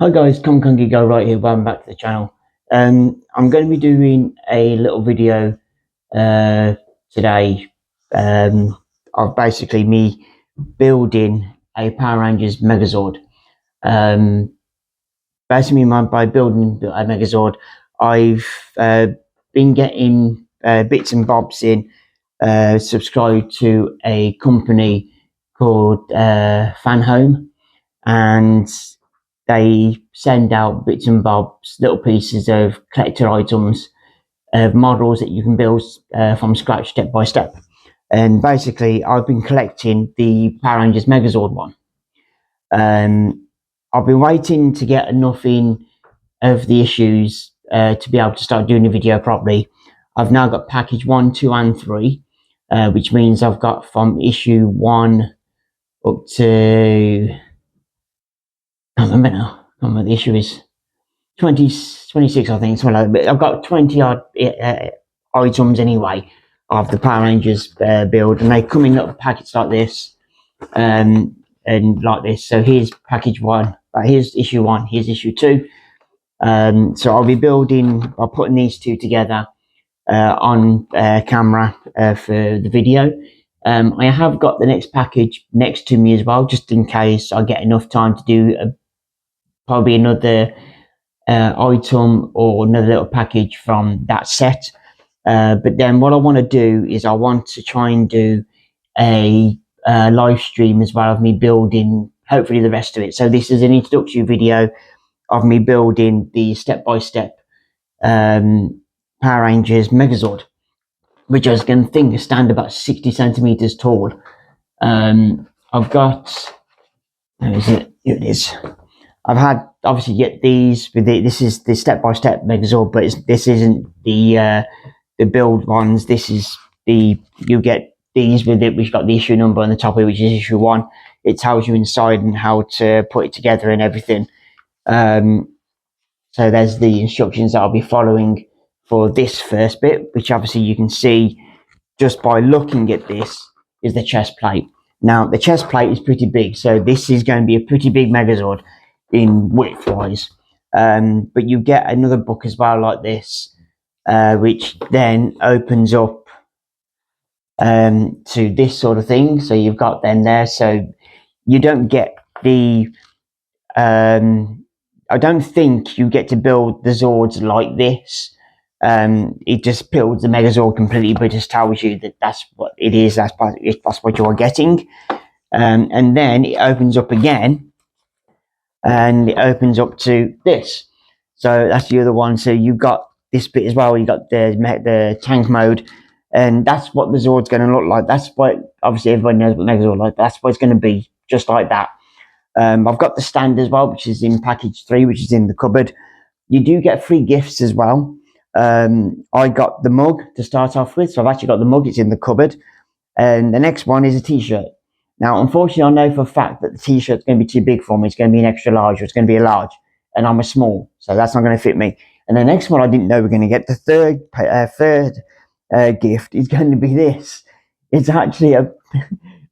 Hi guys, Go right here. Welcome back to the channel. I'm going to be doing a little video today of basically me building a Power Rangers megazord. Um, Basically, by building a megazord, I've been getting bits and bobs in. Subscribed to a company called Fan Home, and they send out bits and bobs, little pieces of collector items, of models that you can build from scratch, step by step. And basically, I've been collecting the Power Rangers Megazord one. I've been waiting to get enough in of the issues to be able to start doing the video properly. I've now got package 1, 2, and 3, which means I've got from issue 1 up to, I can't remember now. I can't remember what the issue is. 26, I think, something like that. But I've got 20 odd items anyway of the Power Rangers build, and they come in little packets like this, and like this. So here's package 1, here's issue 1, here's issue 2. So I'll be putting these two together on camera for the video. I have got the next package next to me as well, just in case I get enough time to do probably another item or another little package from that set. But then what I want to do is I want to try and do a live stream as well of me building hopefully the rest of it. So this is an introductory video of me building the step-by-step Power Rangers Megazord, which I was going to think stand about 60 centimeters tall. I've got, where is it? Here it is. I've had obviously get these with this is the step-by-step Megazord, but this isn't the build ones. This is you get these with it, which got the issue number on the top of it, which is issue 1. It tells you inside and how to put it together and everything. So there's the instructions that I'll be following for this first bit, which obviously you can see just by looking at this is the chest plate. Now the chest plate is pretty big, so this is going to be a pretty big Megazord in width wise. But you get another book as well like this, which then opens up to this sort of thing. So you've got then there, so you don't get the I don't think you get to build the Zords like this. It just builds the Megazord completely, but just tells you that that's what it is, that's what you're getting. And then it opens up again, and it opens up to this. So that's the other one. So you've got this bit as well. You've got the tank mode, and that's what the Zord's going to look like. That's what, obviously everybody knows what Megazord like. That's what it's going to be, just like that. I've got the stand as well, which is in package 3, which is in the cupboard. You do get free gifts as well. I got the mug to start off with, so I've actually got the mug. It's in the cupboard. And the next one is a t-shirt. Now, unfortunately, I know for a fact that the t-shirt's going to be too big for me. It's going to be an extra large, or it's going to be a large, and I'm a small, so that's not going to fit me. And the next one I didn't know we're going to get. The third gift is going to be this. It's actually a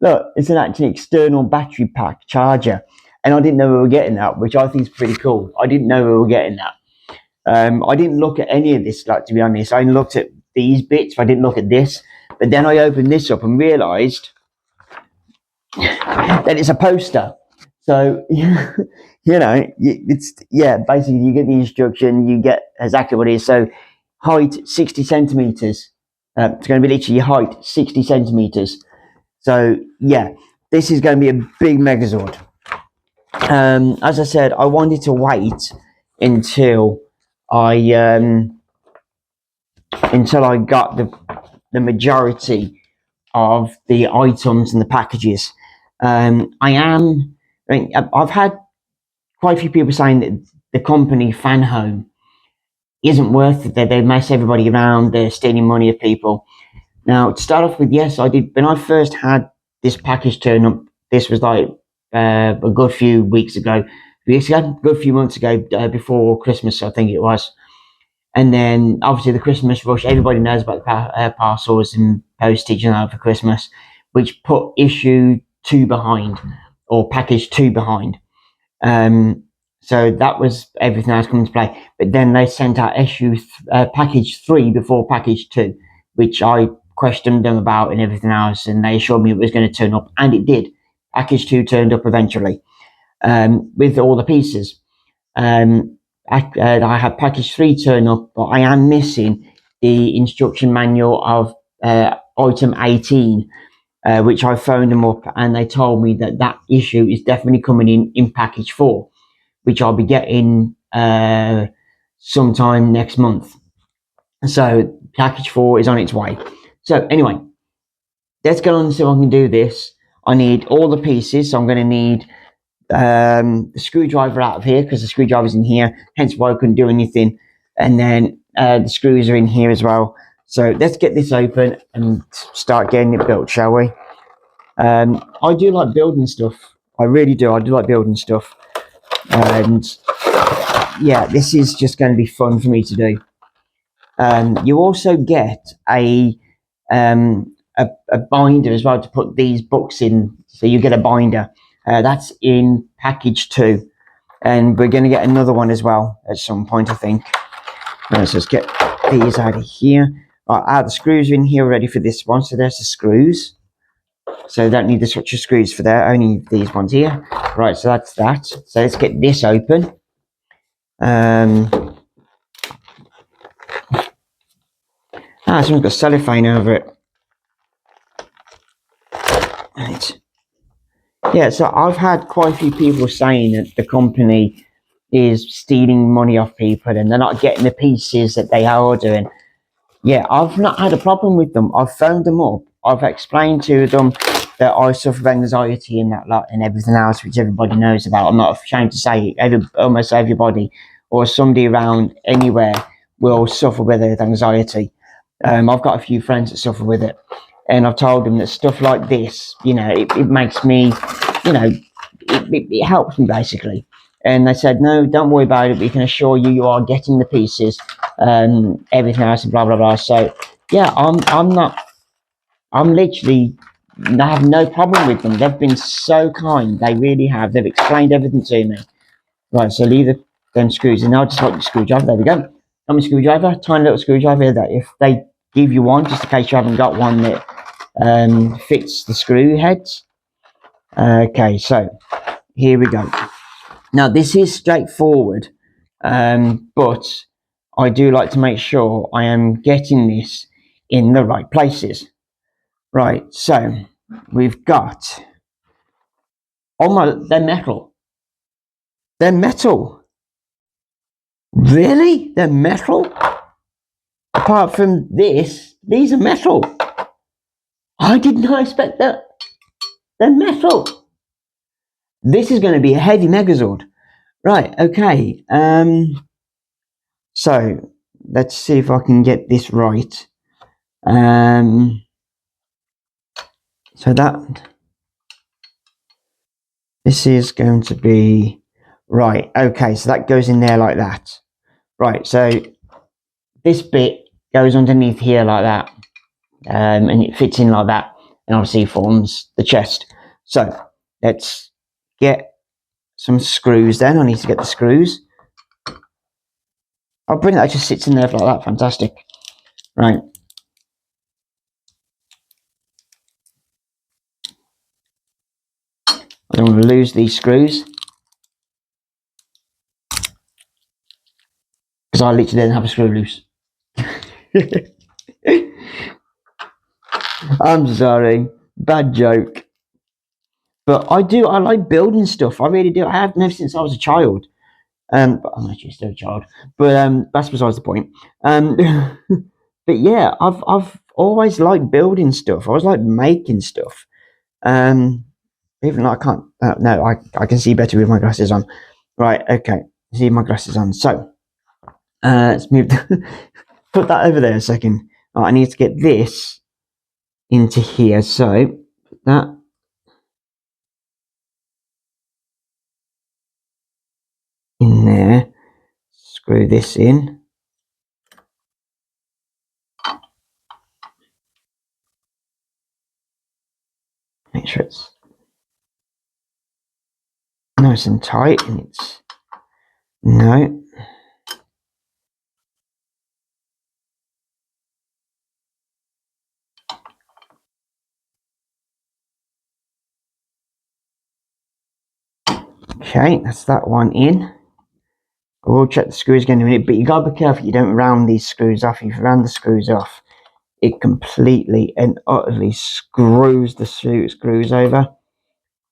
look. It's an actually external battery pack charger, and I didn't know we were getting that, which I think is pretty cool. I didn't know we were getting that. I didn't look at any of this, like, to be honest. I looked at these bits, but I didn't look at this. But then I opened this up and realised that it's a poster. So, you know, it's, yeah, basically you get the instruction, you get exactly what it is. So, height 60 centimetres. It's going to be literally height 60 centimetres. So, yeah, this is going to be a big Megazord. As I said, I wanted to wait until I got the majority of the items and the packages. I've had quite a few people saying that the company Fan Home isn't worth it, that they mess everybody around, they're stealing money of people. Now, to start off with, yes, I did. When I first had this package turn up, this was like a good few weeks ago, a good few months ago, before Christmas, I think it was. And then, obviously, the Christmas rush, everybody knows about the parcels and postage and that for Christmas, which put issue 2 behind, or package 2 behind. So that was everything else coming to play. But then they sent out package 3 before package 2, which I questioned them about and everything else, and they assured me it was going to turn up, and it did. Package 2 turned up eventually, with all the pieces. I had package 3 turn up, but I am missing the instruction manual of item 18, which I phoned them up, and they told me that that issue is definitely coming in package 4, which I'll be getting sometime next month. So package 4 is on its way. So anyway, let's go on and see if I can do this. I need all the pieces, so I'm going to need the screwdriver out of here, because the screwdriver's in here, hence why I couldn't do anything. And then the screws are in here as well. So let's get this open and start getting it built, shall we? I do like building stuff. I really do. I do like building stuff. And yeah, this is just going to be fun for me to do. You also get a binder as well to put these books in. So you get a binder. That's in package 2. And we're going to get another one as well at some point, I think. Let's just get these out of here. Right, the screws are in here ready for this one. So there's the screws. So I don't need the switch of screws for that. Only these ones here. Right, so that's that. So let's get this open. Someone's got cellophane over it. Right. Yeah, so I've had quite a few people saying that the company is stealing money off people and they're not getting the pieces that they are ordering. Yeah, I've not had a problem with them. I've phoned them up. I've explained to them that I suffer anxiety and that lot and everything else, which everybody knows about. I'm not ashamed to say it. Almost everybody or somebody around anywhere will suffer with anxiety. I've got a few friends that suffer with it. And I've told them that stuff like this, it makes me, it helps me basically. And they said, no, don't worry about it. We can assure you, you are getting the pieces, everything else, and blah blah blah. So, yeah, I'm literally, I have no problem with them. They've been so kind. They really have. They've explained everything to me. Right, so leave them screws, and I'll just like the screwdriver. There we go. Got my screwdriver, tiny little screwdriver. That if they give you one, just in case you haven't got one that fits the screw heads. Okay, so here we go. Now this is straightforward, but I do like to make sure I am getting this in the right places. Right, so we've got, oh my, they're metal. They're metal. Really? They're metal? Apart from this, these are metal. I did not expect that. They're metal. This is going to be a heavy megazord. Right, okay. So let's see if I can get this right. So this is going to be right. Okay, so that goes in there like that. Right, so this bit goes underneath here like that, and it fits in like that, and obviously forms the chest. So let's get some screws then. I need to get the screws. Oh, brilliant, that just sits in there like that. Fantastic. Right. I don't want to lose these screws, because I literally didn't have a screw loose. I'm sorry. Bad joke. But I like building stuff. I really do. I have never since I was a child. But I'm actually still a child. But that's besides the point. But yeah, I've always liked building stuff. I always like making stuff. Even though I can't. No, I can see better with my glasses on. Right. Okay. See my glasses on. So let's move. Put that over there a second. Right, I need to get this into here. So put that in there. Screw this in. Make sure it's nice and tight, and it's No. Okay, that's that one in. I will check the screws again in a minute, but you gotta be careful you don't round these screws off. If you round the screws off, it completely and utterly screws the screws over.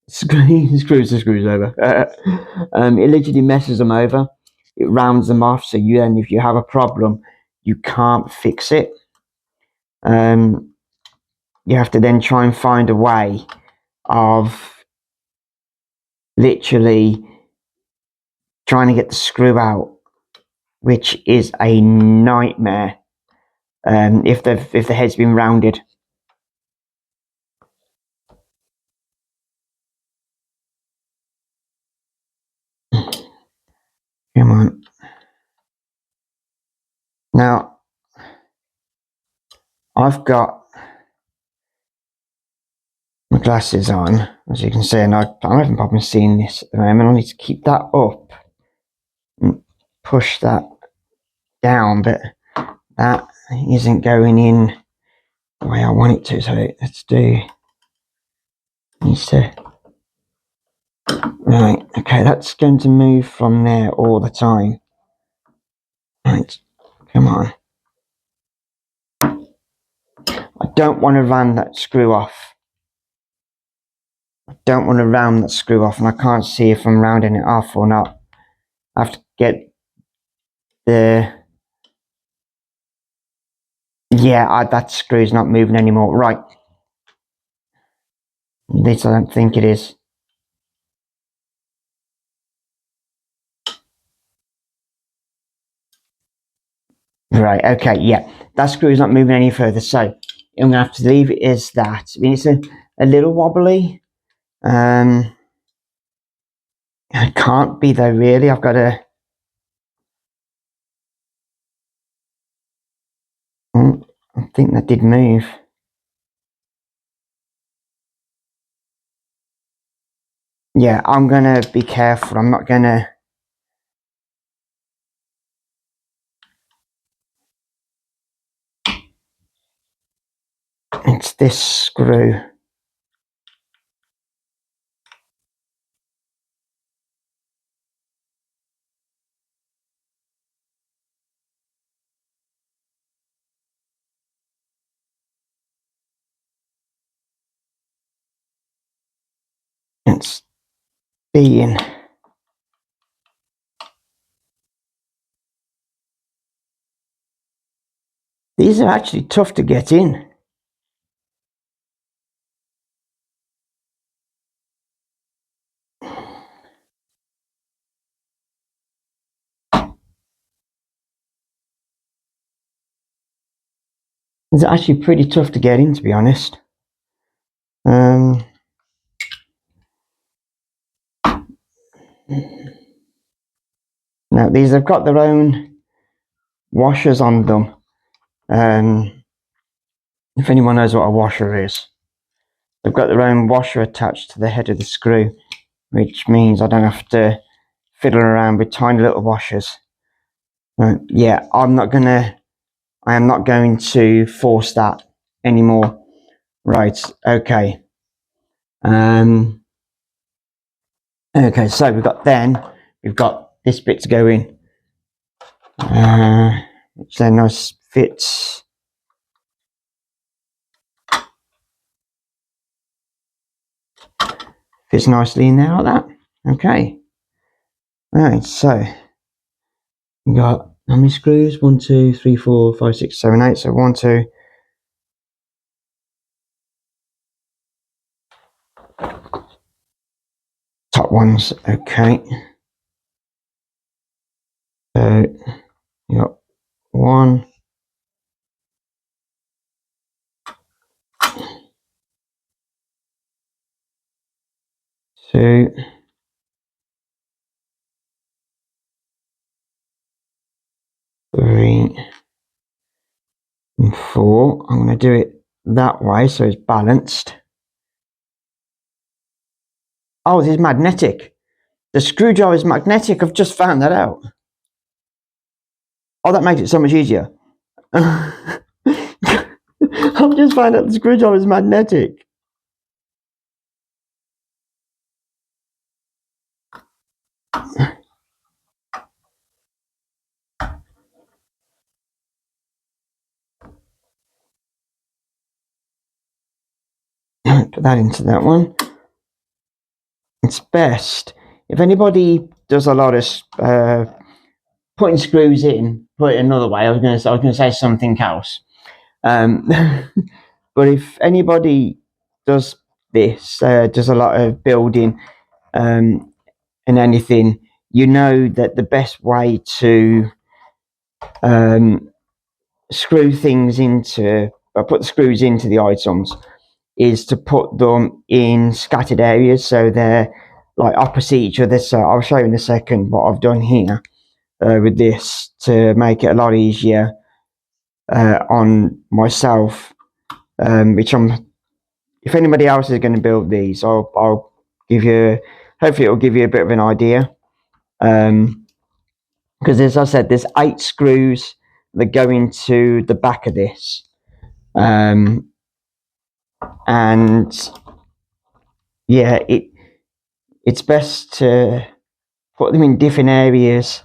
Screws the screws over. It literally messes them over. It rounds them off, so you then, if you have a problem, you can't fix it. You have to then try and find a way of literally trying to get the screw out, which is a nightmare. If the head's been rounded. Come on. Now, I've got my glasses on, as you can see, and I'm having problems seeing this at the moment. I need to keep that up and push that down, but that isn't going in the way I want it to, so let's do, needs to, right, okay, that's going to move from there all the time. Right, come on. I don't want to round that screw off. I don't want to round that screw off, and I can't see if I'm rounding it off or not. I have to get the, yeah, that screw's not moving anymore. Right. This I don't think it is. Right, okay, yeah. That screw's not moving any further, so I'm going to have to leave it as that. I mean, it's a little wobbly. It can't be though, really. I've got to... Oh, I think that did move. Yeah, I'm going to be careful. I'm not going to... It's this screw. It's being... These are actually tough to get in. It's actually pretty tough to get in, to be honest. Now, these have got their own washers on them. If anyone knows what a washer is, they've got their own washer attached to the head of the screw, which means I don't have to fiddle around with tiny little washers. Yeah, I am not going to force that anymore. Right, okay. Okay, so we've got this bit to go in. Which then nice fits. Fits nicely in there like that. Okay. Alright, so we got how many screws? 1, 2, 3, 4, 5, 6, 7, 8. So 1, 2. Top ones, okay. So you got 1, 2, 3, and 4. I'm going to do it that way so it's balanced. Oh, this is magnetic. The screwdriver is magnetic. I've just found that out. Oh, that makes it so much easier. I've just found out the screwdriver is magnetic. Put that into that one. It's best if anybody does a lot of putting screws in. Put it another way. I was going to say something else. But if anybody does this, does a lot of building and anything, you know that the best way to screw things into, put the screws into the items, is to put them in scattered areas so they're like opposite each other. So I'll show you in a second what I've done here with this to make it a lot easier on myself, which if anybody else is going to build these, I'll give you, hopefully it'll give you a bit of an idea, because as I said, there's 8 screws that go into the back of this, and yeah, it's best to put them in different areas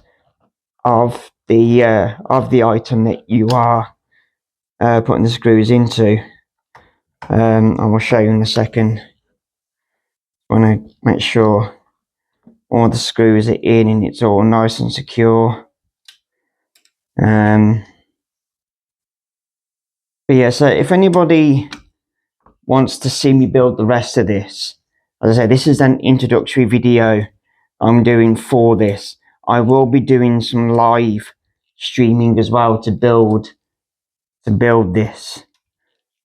of the item that you are putting the screws into. I will show you in a second. I want to make sure all the screws are in and it's all nice and secure. But yeah, so if anybody wants to see me build the rest of this, as I say, this is an introductory video I'm doing for this. I will be doing some live streaming as well to build this.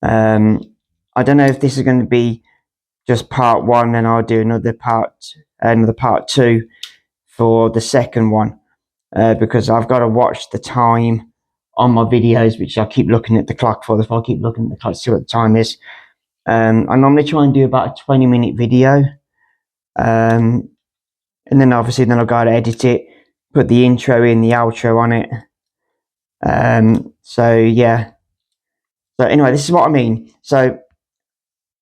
I don't know if this is going to be just part 1 and I'll do another part 2 for the second one, because I've got to watch the time on my videos, which I keep looking at the clock for. If I keep looking at the clock to see what the time is, I normally try and do about a 20-minute video, and then obviously I've got to edit it, put the intro in, the outro on it. So yeah, so anyway, this is what I mean. So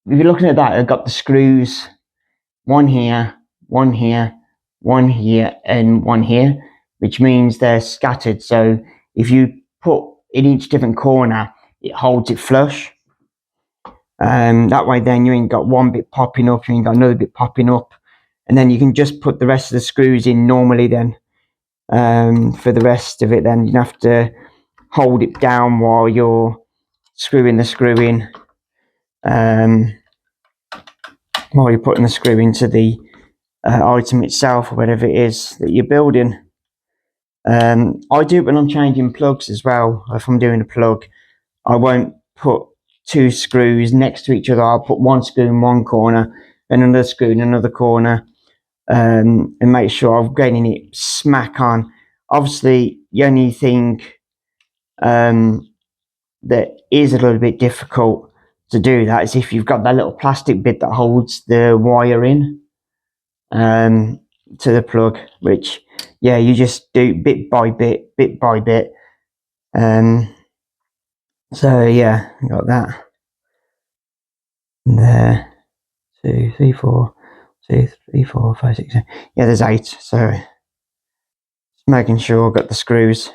if you're looking at that, I've got the screws, one here, one here, one here, and one here, which means they're scattered. So if you put in each different corner, it holds it flush. That way then you ain't got one bit popping up, you ain't got another bit popping up, and then you can just put the rest of the screws in normally then. For the rest of it then you have to hold it down while you're screwing the screw in, while you're putting the screw into the item itself or whatever it is that you're building. I do it when I'm changing plugs as well. If I'm doing a plug, I won't put 2 screws next to each other. I'll put one screw in one corner and another screw in another corner, and make sure I'm getting it smack on. Obviously, the only thing that is a little bit difficult to do that is if you've got that little plastic bit that holds the wire in to the plug, which yeah, you just do bit by bit. So yeah, I got that there. 2, 3, 4, 2, 3, 4, 5, 6, 7. Yeah, there's 8. So just making sure I've got the screws,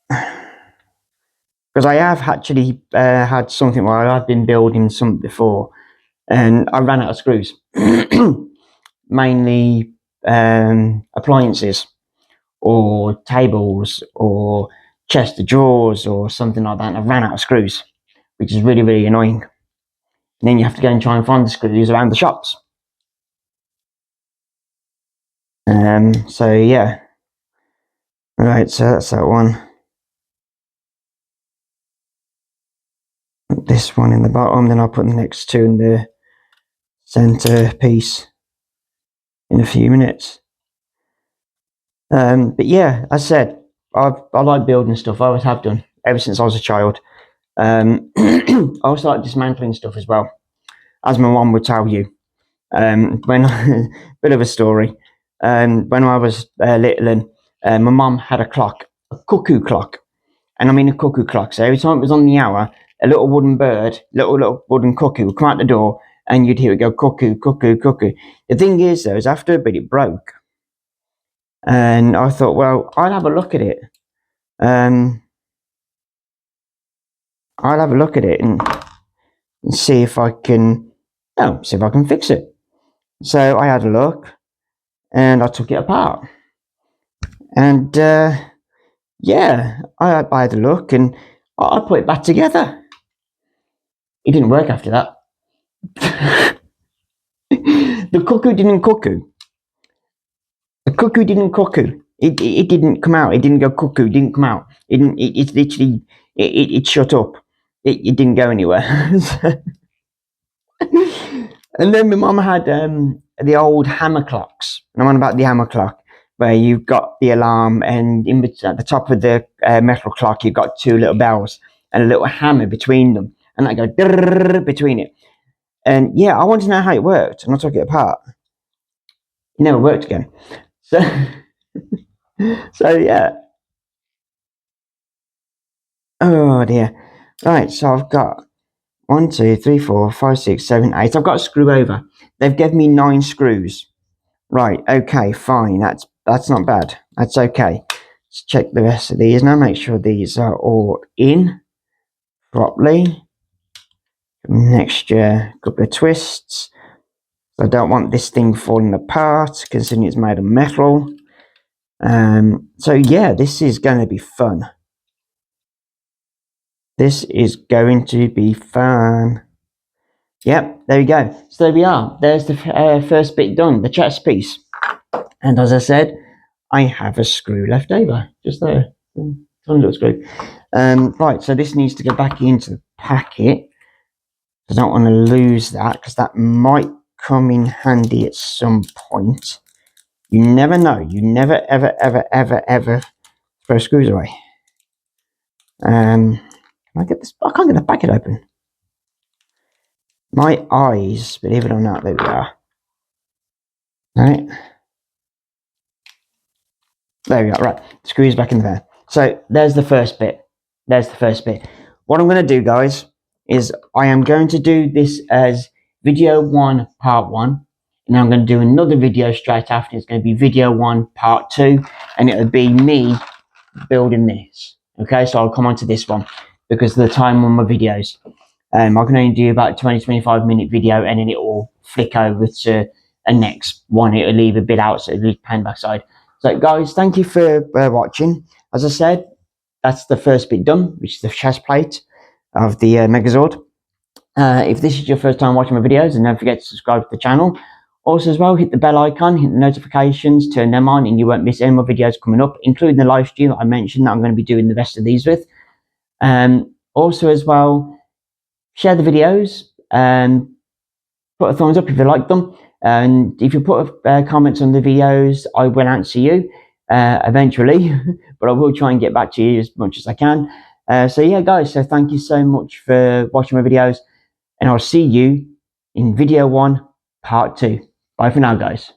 because I have actually had something where I've been building something before and I ran out of screws. Mainly appliances or tables or chest of drawers or something like that, and I ran out of screws, which is really, really annoying. And then you have to go and try and find the screws around the shops. So yeah, right, so that's that one. Put this one in the bottom, then I'll put the next 2 in the center piece in a few minutes. But yeah, as I said, I like building stuff. I always have done ever since I was a child. I also like dismantling stuff as well, as my mum would tell you. When bit of a story. When I was little, and my mum had a clock, a cuckoo clock, and I mean a cuckoo clock. So every time it was on the hour, a little wooden bird, little wooden cuckoo would come out the door, and you'd hear it go cuckoo, cuckoo, cuckoo. The thing is, though, is after a bit it broke, and I thought, well, I'll have a look at it. I'll have a look at it and see if I can, see if I can fix it. So I had a look, and I took it apart, and yeah, I had a look, and I put it back together. It didn't work after that. The cuckoo didn't cuckoo. The cuckoo didn't cuckoo. It didn't come out. It didn't go cuckoo. It didn't come out. It didn't. It literally. It shut up. It didn't go anywhere. And then my mum had the old hammer clocks. And I'm on about the hammer clock, where you've got the alarm, and at the top of the metal clock, you've got two little bells and a little hammer between them, and that go between it. And yeah, I wanted to know how it worked, and I took it apart. It never worked again. So, so yeah. Oh dear. Right, so I've got 1, 2, 3, 4, 5, 6, 7, 8. I've got a screw over. They've given me 9 screws. Right, okay, fine. That's not bad. That's okay. Let's check the rest of these now. Make sure these are all in properly. Next year, a couple of twists. I don't want this thing falling apart, considering it's made of metal. So yeah, this is going to be fun. This is going to be fun. Yep, there we go. So there we are. There's the first bit done, the chest piece. And as I said, I have a screw left over, just there, tiny little screw. Right, so this needs to go back into the packet. I don't want to lose that, because that might come in handy at some point. You never know. You never, ever, ever, ever, ever throw screws away. Can I get this? I can't get the packet open. My eyes, believe it or not, there we are. Right. There we are. Right. Screws back in there. So there's the first bit. There's the first bit. What I'm going to do, guys, is I am going to do this as video 1, part 1. And I'm going to do another video straight after. It's going to be video 1, part 2. And it'll be me building this. Okay, so I'll come on to this one because of the time on my videos. I can only do about 20-25 minute video, and then it will flick over to a next one. It'll leave a bit out, so it'll leave pan backside. So guys, thank you for watching. As I said, that's the first bit done, which is the chest plate of the megazord. If this is your first time watching my videos, then don't forget to subscribe to the channel. Also as well, hit the bell icon, hit the notifications, turn them on, and you won't miss any more videos coming up, including the live stream that I mentioned that I'm going to be doing the rest of these with. Also as well, share the videos and put a thumbs up if you like them. And if you put comments on the videos, I will answer you eventually, but I will try and get back to you as much as I can. So yeah, guys, so thank you so much for watching my videos, and I'll see you in video 1, part 2. Bye for now, guys.